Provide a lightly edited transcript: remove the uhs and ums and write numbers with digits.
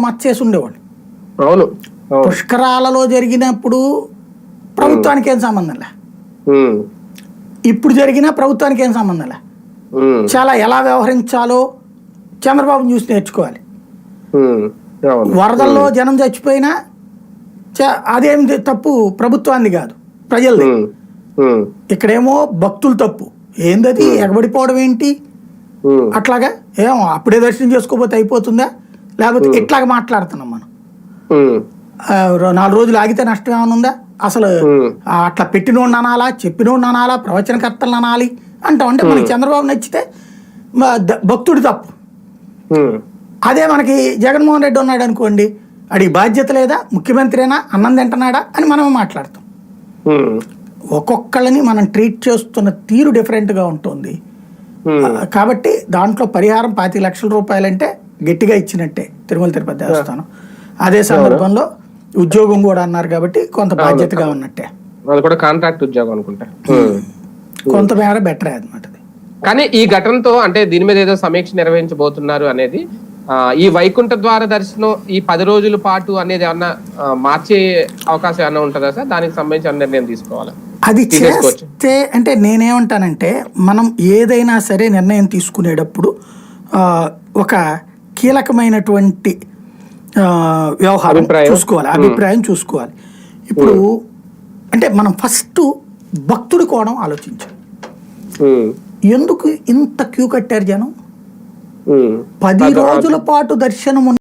మచ్చేసి ఉండేవాళ్ళు. అవును. పుష్కరాలలో జరిగినప్పుడు ప్రభుత్వానికి ఏం సంబంధం లే, ఇప్పుడు జరిగినా ప్రభుత్వానికి ఏం సంబంధం లే. చాలా ఎలా వ్యవహరించాలో చంద్రబాబుని చూసి నేర్చుకోవాలి. వరదల్లో జనం చచ్చిపోయినా అదేం తప్పు ప్రభుత్వాన్ని కాదు, ప్రజలది. ఇక్కడేమో భక్తులు తప్పు ఏందది, ఎగబడిపోవడం ఏంటి అట్లాగా, ఏమో అప్పుడే దర్శనం చేసుకోపోతే అయిపోతుందా, లేకపోతే ఇట్లాగా మాట్లాడుతున్నాం మనం. 4 రోజులు ఆగితే నష్టం ఏమైనా ఉందా అసలు? అట్లా పెట్టినోడిని అనాలా, చెప్పినోడిని అనాలా, ప్రవచనకర్తలను అనాలి అంటాం. అంటే మనకి చంద్రబాబు నచ్చితే భక్తుడి తప్పు. అదే మనకి జగన్మోహన్ రెడ్డి ఉన్నాడు అనుకోండి, అడిగి బాధ్యత లేదా, ముఖ్యమంత్రినా, అన్నం తింటున్నాడా అని మనం మాట్లాడతాం. ఒక్కొక్కళ్ళని మనం ట్రీట్ చేస్తున్న తీరు డిఫరెంట్గా ఉంటుంది. కాబట్టి దాంట్లో పరిహారం 25 లక్షల రూపాయలంటే గట్టిగా ఇచ్చినట్టే తిరుమల తిరుపతి దేవస్థానం. అదే సందర్భంలో ఉద్యోగం కూడా అన్నారు కాబట్టి కొంత బాధ్యతగా ఉన్నట్టే. కాంట్రాక్ట్ ఉద్యోగం అనుకుంటా, కొంతమేర బెటరే అనమాట. కానీ ఈ ఘటనతో అంటే దీని మీద ఏదో సమీక్ష నిర్వహించబోతున్నారు అనేది, ఈ వైకుంఠ ద్వార దర్శనం ఈ 10 రోజుల పాటు అనేది ఏమన్నా మార్చే అవకాశం ఏమన్నా ఉంటుందా సార్? దానికి సంబంధించిన నిర్ణయం తీసుకోవాలి. అది చేస్తే అంటే నేనేమంటానంటే, మనం ఏదైనా సరే నిర్ణయం తీసుకునేటప్పుడు ఒక కీలకమైనటువంటి వ్యవహారం చూసుకోవాలి, అభిప్రాయం చూసుకోవాలి. ఇప్పుడు అంటే మనం ఫస్ట్ భక్తుడి కోణం ఆలోచించాలి. ఎందుకు ఇంత క్యూ కట్టారు జనం? 10 రోజుల పాటు దర్శనం